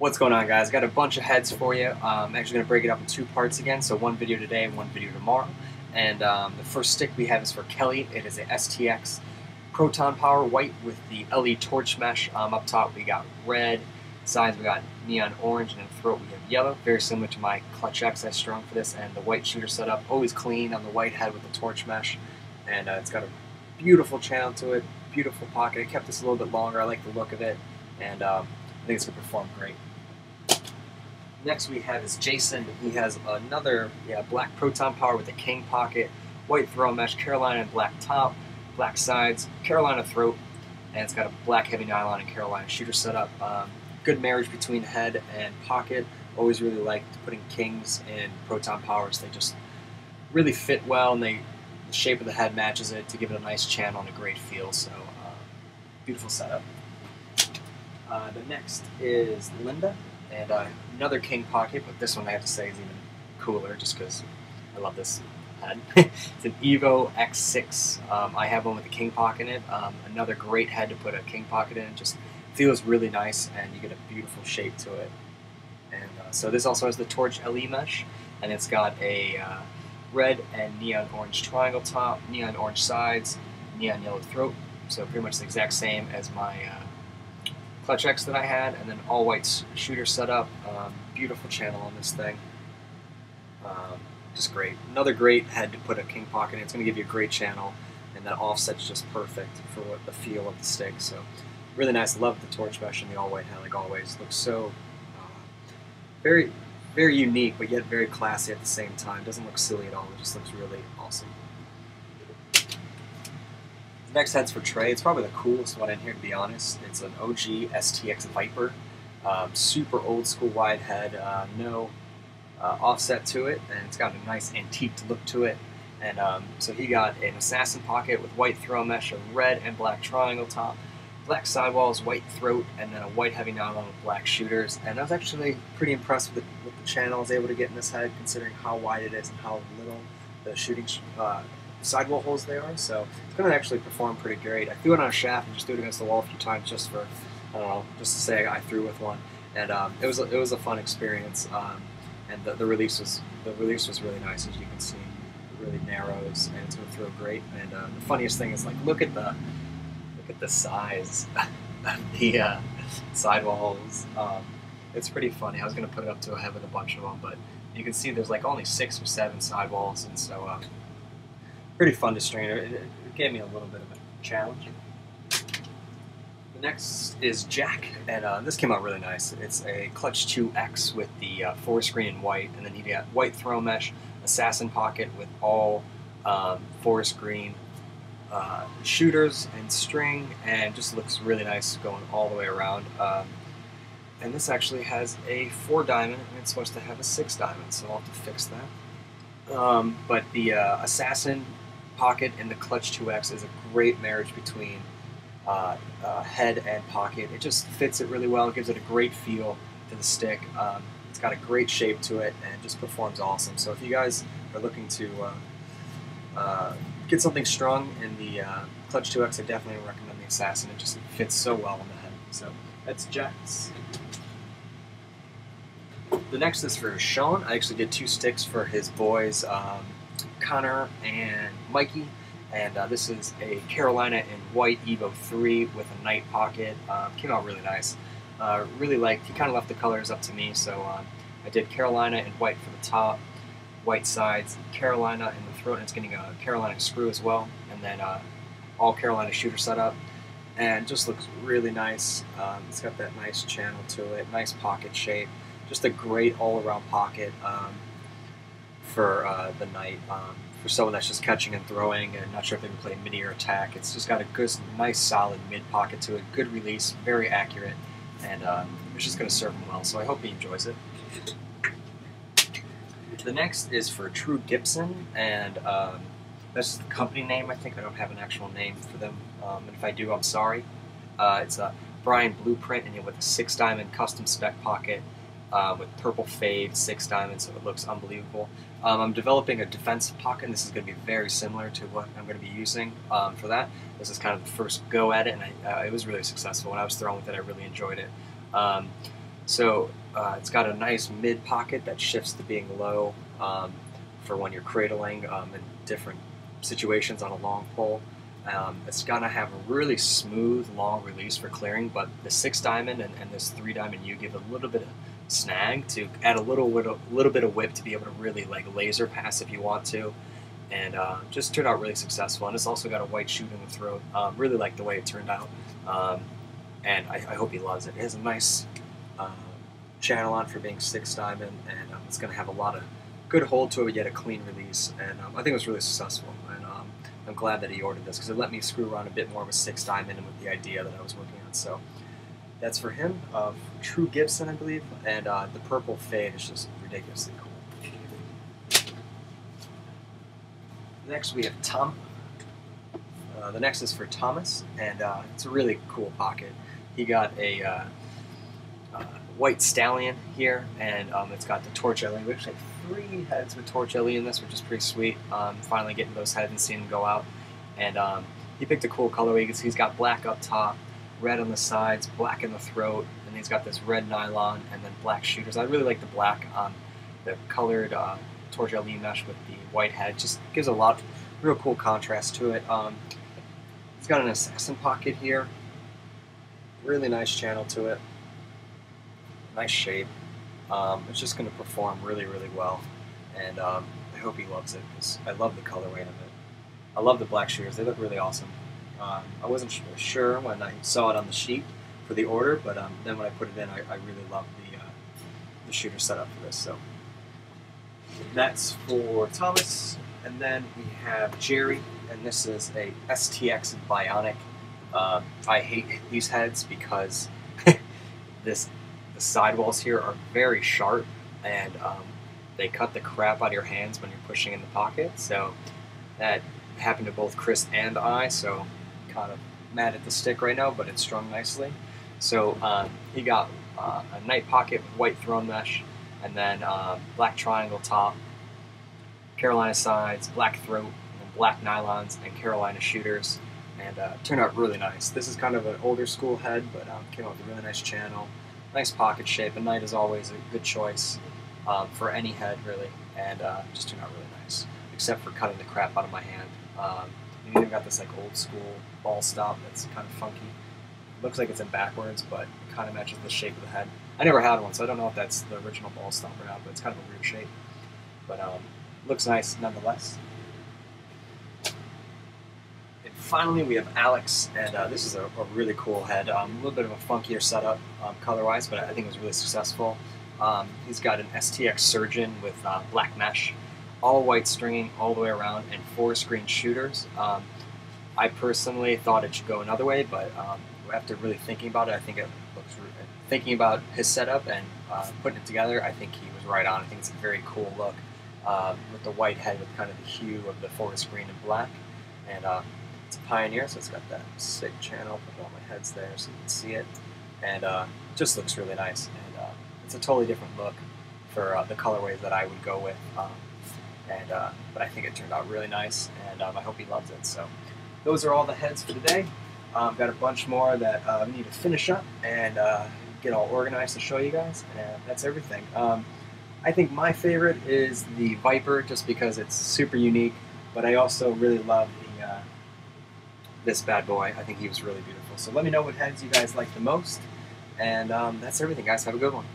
What's going on, guys? Got a bunch of heads for you. I'm actually going to break it up in two parts again, so one video today and one video tomorrow. And the first stick we have is for Kelly. It is a STX Proton Power White with the LE torch mesh. Up top we got red, sides we got neon orange, and in the throat we have yellow. Very similar to my Clutch X I strung for this, and the white shooter setup. Always clean on the white head with the torch mesh. And it's got a beautiful channel to it, beautiful pocket. I kept this a little bit longer. I like the look of it, and I think it's going to perform great. Next we have is Jason. He has another black Proton Power with a king pocket, white throw mesh, Carolina and black top, black sides, Carolina throat, and it's got a black heavy nylon and Carolina shooter setup. Good marriage between head and pocket. Always really liked putting kings in Proton Powers. They just really fit well, and the shape of the head matches it to give it a nice channel and a great feel. So beautiful setup. The next is Linda. And another king pocket, but this one I have to say is even cooler just because I love this head. It's an Evo X6. I have one with a king pocket in it. Another great head to put a king pocket in. It just feels really nice, and you get a beautiful shape to it. And so this also has the torch LE mesh, and it's got a red and neon orange triangle top, neon orange sides, neon yellow throat. So pretty much the exact same as my Clutch X that I had, and then all white shooter setup. Beautiful channel on this thing. Just great. Another great head to put a king pocket in. It's going to give you a great channel, and that offset's just perfect for what the feel of the stick. So really nice. Love the torch mesh and the all white head, like always. Looks so very, very unique, but yet very classy at the same time. Doesn't look silly at all. It just looks really awesome. Next head's for Trey. It's probably the coolest one in here, to be honest. It's an OG STX Viper. Super old school wide head, no offset to it, and it's got a nice antiqued look to it. And so he got an assassin pocket with white throw mesh, a red and black triangle top, black sidewalls, white throat, and then a white heavy nylon with black shooters. And I was actually pretty impressed with the channel I was able to get in this head, considering how wide it is and how little the shooting sidewall holes they are. So it's going to actually perform pretty great. I threw it on a shaft and just threw it against the wall a few times just for, I don't know, just to say I threw with one. And it was a fun experience. And the release was really nice, as you can see. It really narrows, and it's going to throw great. And the funniest thing is, like, look at the size of the sidewall holes. It's pretty funny. I was going to put it up to having a bunch of them, but you can see there's like only 6 or 7 sidewalls, and so pretty fun to string. It gave me a little bit of a challenge. The next is Jack, and this came out really nice. It's a Clutch 2X with the forest green and white, and then you got white throw mesh, assassin pocket with all forest green shooters and string, and just looks really nice going all the way around. And this actually has a 4 diamond, and it's supposed to have a 6 diamond, so I'll have to fix that. But the assassin pocket and the Clutch 2X is a great marriage between head and pocket. It just fits it really well. It gives it a great feel to the stick. It's got a great shape to it, and just performs awesome. So if you guys are looking to get something strung in the Clutch 2X, I definitely recommend the assassin. It just fits so well on the head. So that's Jack's. The next is for Sean. I actually did 2 sticks for his boys, Connor and Mikey, and this is a Carolina in white Evo 3 with a night pocket. Came out really nice. Really liked, he kind of left the colors up to me, so I did Carolina in white for the top, white sides, Carolina in the throat, and it's getting a Carolina screw as well, and then all Carolina shooter setup, and just looks really nice. It's got that nice channel to it, nice pocket shape, just a great all-around pocket for the night. For someone that's just catching and throwing and not sure if they can play midi or attack, it's just got a good, nice, solid mid pocket to it, good release, very accurate, and it's just going to serve him well. So I hope he enjoys it. The next is for True Gibson, and that's the company name. I think I don't have an actual name for them, and if I do, I'm sorry. It's a Brian Blueprint, and with a 6 diamond custom spec pocket. With purple fade, 6 diamonds, so it looks unbelievable. I'm developing a defensive pocket, and this is going to be very similar to what I'm going to be using for that. This is kind of the first go at it, and it was really successful. When I was throwing with it, I really enjoyed it. So it's got a nice mid pocket that shifts to being low for when you're cradling in different situations on a long pole. It's gonna have a really smooth long release for clearing, but the 6 diamond and this 3 diamond U give a little bit of snag to add a little bit of whip to be able to really like laser pass if you want to, and just turned out really successful. And it's also got a white shoot in the throat. Really like the way it turned out, and I hope he loves it. It has a nice uh, channel on for being 6 diamond, and it's going to have a lot of good hold to it, yet a clean release. And I think it was really successful. And I'm glad that he ordered this because it let me screw around a bit more with 6 diamond and with the idea that I was working on. So that's for him. True Gibson, I believe, and the purple fade is just ridiculously cool. Next we have Tom. The next is for Thomas, and it's a really cool pocket. He got a white stallion here, and it's got the torch LED. We actually have 3 heads with torch LED in this, which is pretty sweet. Finally getting those heads and seeing them go out. And he picked a cool colorway because he's got black up top, red on the sides, black in the throat, and he's got this red nylon and then black shooters. I really like the black on the colored torch LED mesh with the white head. Just gives a lot of real cool contrast to it. It's got an assassin pocket here. Really nice channel to it. Nice shape. It's just going to perform really, really well, and I hope he loves it because I love the colorway of it. I love the black shooters; they look really awesome. I wasn't sure when I saw it on the sheet for the order, but then when I put it in, I really love the shooter setup for this. So that's for Thomas, and then we have Jerry, and this is a STX Bionic. I hate these heads because the sidewalls here are very sharp, and they cut the crap out of your hands when you're pushing in the pocket. So that happened to both Chris and I, so kind of mad at the stick right now, but it's strung nicely. So he got a night pocket with white throne mesh, and then black triangle top, Carolina sides, black throat, and black nylons, and Carolina shooters, and turned out really nice. This is kind of an older school head, but came out with a really nice channel. Nice pocket shape. A knight is always a good choice for any head, really, and just turned out really nice, except for cutting the crap out of my hand. You even got this like old school ball stop that's kind of funky. Looks like it's in backwards, but it kind of matches the shape of the head. I never had one, so I don't know if that's the original ball stop or not, but it's kind of a weird shape. But looks nice nonetheless. Finally, we have Alex, and this is a really cool head. A little bit of a funkier setup color-wise, but I think it was really successful. He's got an STX Surgeon with black mesh, all white stringing all the way around, and 4 screen shooters. I personally thought it should go another way, but after really thinking about it, I think it looks. Thinking about his setup and putting it together, I think he was right on. I think it's a very cool look with the white head with kind of the hue of the forward screen in black, and it's a Pioneer, so it's got that sick channel. Put all my heads there so you can see it, and it just looks really nice. And it's a totally different look for the colorways that I would go with. But I think it turned out really nice, and I hope he loves it. So those are all the heads for today. Got a bunch more that we need to finish up and get all organized to show you guys, and that's everything. I think my favorite is the Viper, just because it's super unique, but I also really love this bad boy. I think he was really beautiful. So let me know what heads you guys like the most, and that's everything, guys. Have a good one.